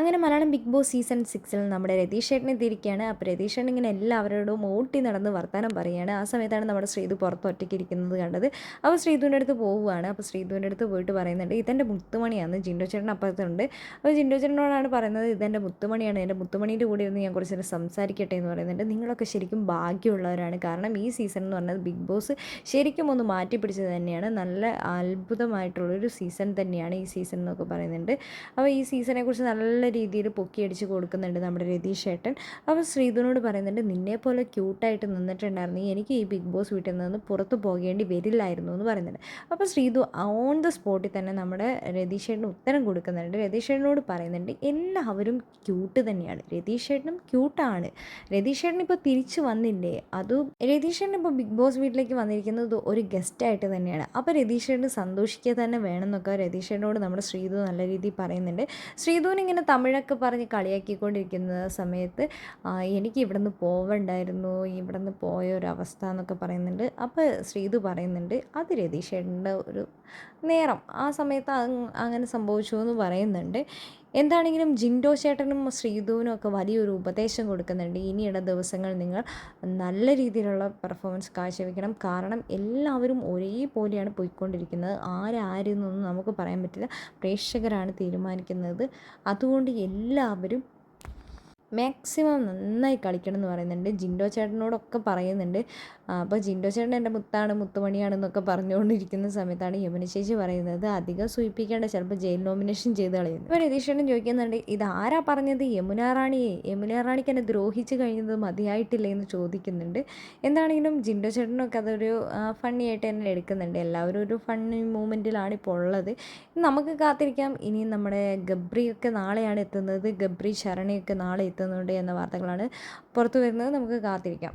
അങ്ങനെ Malayalam big boss season 6 നമ്മുടെ രതീഷ് ചേട്ടൻ എത്തിയിരിക്കുകയാണ്. അപ്പോൾ രതീഷ് ചേട്ടൻ ഇങ്ങനെ എല്ലാവരോടും ഓട്ടി നടന്ന് വർത്താനം പറയുകയാണ്. ആ സമയത്താണ് നമ്മുടെ ശ്രീതു പുറത്ത് ഒറ്റയ്ക്ക് ഇരിക്കുന്നത് കണ്ടത്. അപ്പോൾ ശ്രീതുവിൻ്റെ അടുത്ത് പോവുകയാണ്. അപ്പോൾ ശ്രീതുവിൻ്റെ അടുത്ത് പോയിട്ട് പറയുന്നുണ്ട്, ഇതെൻ്റെ മുത്തുമണിയാണ്. ജിൻഡോ ചേട്ടൻ അപ്പുറത്തുണ്ട്. അപ്പോൾ ജിൻഡോ ചേട്ടനോടാണ് പറയുന്നത്, ഇതെൻ്റെ മുത്തുമണിയാണ്, എൻ്റെ മുത്തുമണീൻ്റെ കൂടെ ഇരുന്ന് ഞാൻ കുറച്ച് നേരം സംസാരിക്കട്ടെ എന്ന് പറയുന്നുണ്ട്. നിങ്ങളൊക്കെ ശരിക്കും ഭാഗ്യമുള്ളവരാണ്. കാരണം ഈ സീസൺ എന്ന് പറഞ്ഞത് ബിഗ് ബോസ് ശരിക്കും ഒന്ന് മാറ്റിപ്പിടിച്ചത് തന്നെയാണ്. നല്ല അത്ഭുതമായിട്ടുള്ളൊരു സീസൺ തന്നെയാണ് ഈ സീസൺ എന്നൊക്കെ പറയുന്നുണ്ട്. അപ്പോൾ ഈ സീസണെക്കുറിച്ച് നല്ല രീതിയിൽ പൊക്കിയടിച്ച് കൊടുക്കുന്നുണ്ട് നമ്മുടെ രതീഷ് ഏട്ടൻ. അപ്പോൾ ശ്രീധുവിനോട് പറയുന്നുണ്ട്, നിന്നെപ്പോലെ ക്യൂട്ടായിട്ട് നിന്നിട്ടുണ്ടായിരുന്നു, എനിക്ക് ഈ ബിഗ് ബോസ് വീട്ടിൽ നിന്ന് പുറത്ത് പോകേണ്ടി വരില്ലായിരുന്നു എന്ന് പറയുന്നുണ്ട്. അപ്പോൾ ശ്രീധു ഓൺ ദ സ്പോട്ടിൽ തന്നെ നമ്മുടെ രതീഷ് ഏട്ടന് ഉത്തരം കൊടുക്കുന്നുണ്ട്. രതീഷ് ഏട്ടനോട് പറയുന്നുണ്ട്, എല്ലാവരും ക്യൂട്ട് തന്നെയാണ്, രതീഷ് ഏട്ടനും ക്യൂട്ടാണ്, രതീഷ് ഏട്ടൻ ഇപ്പോൾ തിരിച്ചു വന്നില്ലേ, അതും രതീഷ് ഏട്ടൻ ഇപ്പോൾ ബിഗ് ബോസ് വീട്ടിലേക്ക് വന്നിരിക്കുന്നത് ഒരു ഗസ്റ്റായിട്ട് തന്നെയാണ്. അപ്പോൾ രതീഷ് ഏട്ടൻ സന്തോഷിക്കുക തന്നെ വേണമെന്നൊക്കെ രതീഷ് ഏട്ടനോട് നമ്മുടെ ശ്രീധു നല്ല രീതിയിൽ പറയുന്നുണ്ട്. ശ്രീധുവിന് ഇങ്ങനെ തമിഴൊക്കെ പറഞ്ഞ് കളിയാക്കിക്കൊണ്ടിരിക്കുന്ന സമയത്ത് എനിക്ക് ഇവിടെ നിന്ന് പോവണ്ടായിരുന്നു, ഇവിടെ നിന്ന് പോയ ഒരവസ്ഥ എന്നൊക്കെ പറയുന്നുണ്ട്. അപ്പോൾ ശ്രീധു പറയുന്നുണ്ട്, അത് രതീഷ് ചേട്ടൻ്റെ ഒരു നേരം, ആ സമയത്ത് അങ്ങനെ സംഭവിച്ചു എന്ന് പറയുന്നുണ്ട്. എന്താണെങ്കിലും ജിൻഡോ ചേട്ടനും ശ്രീധുവിനും ഒക്കെ വലിയൊരു ഉപദേശം കൊടുക്കുന്നുണ്ട്. ഇനിയുള്ള ദിവസങ്ങൾ നിങ്ങൾ നല്ല രീതിയിലുള്ള പെർഫോമൻസ് കാഴ്ചവെക്കണം. കാരണം എല്ലാവരും ഒരേപോലെയാണ് പോയിക്കൊണ്ടിരിക്കുന്നത്. ആരെന്നൊന്നും നമുക്ക് പറയാൻ പറ്റില്ല, പ്രേക്ഷകരാണ് തീരുമാനിക്കുന്നത്. അതുകൊണ്ട് എല്ലാവരും മാക്സിമം നന്നായി കളിക്കണം എന്ന് പറയുന്നുണ്ട്. ജിൻഡോ ചേട്ടനോടൊക്കെ പറയുന്നുണ്ട്. അപ്പോൾ ജിൻഡോ ചേട്ടൻ എൻ്റെ മുത്താണ്, മുത്തുമണിയാണെന്നൊക്കെ പറഞ്ഞുകൊണ്ടിരിക്കുന്ന സമയത്താണ് യമുന ചേച്ചി പറയുന്നത്, അധികം സൂചിപ്പിക്കേണ്ട, ചിലപ്പോൾ ജയിൽ നോമിനേഷൻ ചെയ്ത് കളയുന്നു. ഇപ്പോൾ രതീഷ് ചേട്ടൻ ചോദിക്കുന്നുണ്ട്, ഇതാരാ പറഞ്ഞത്, യമുന റാണിക്ക് എന്നെ ദ്രോഹിച്ച് കഴിഞ്ഞത് മതിയായിട്ടില്ലേ എന്ന് ചോദിക്കുന്നുണ്ട്. എന്താണെങ്കിലും ജിൻഡോ ചേട്ടനൊക്കെ അതൊരു ഫണ്ണി ആയിട്ട് തന്നെ എടുക്കുന്നുണ്ട്. എല്ലാവരും ഒരു ഫണ്ണി മൂമെൻറ്റിലാണ് ഇപ്പോൾ ഉള്ളത്. നമുക്ക് കാത്തിരിക്കാം. ഇനി നമ്മുടെ ഗബ്രിയൊക്കെ നാളെയാണ് എത്തുന്നത്, ഗബ്രി ശരണയൊക്കെ നാളെ എത്തുന്നുണ്ട് എന്ന വാർത്തകളാണ് പുറത്തു വരുന്നത്. നമുക്ക് കാത്തിരിക്കാം.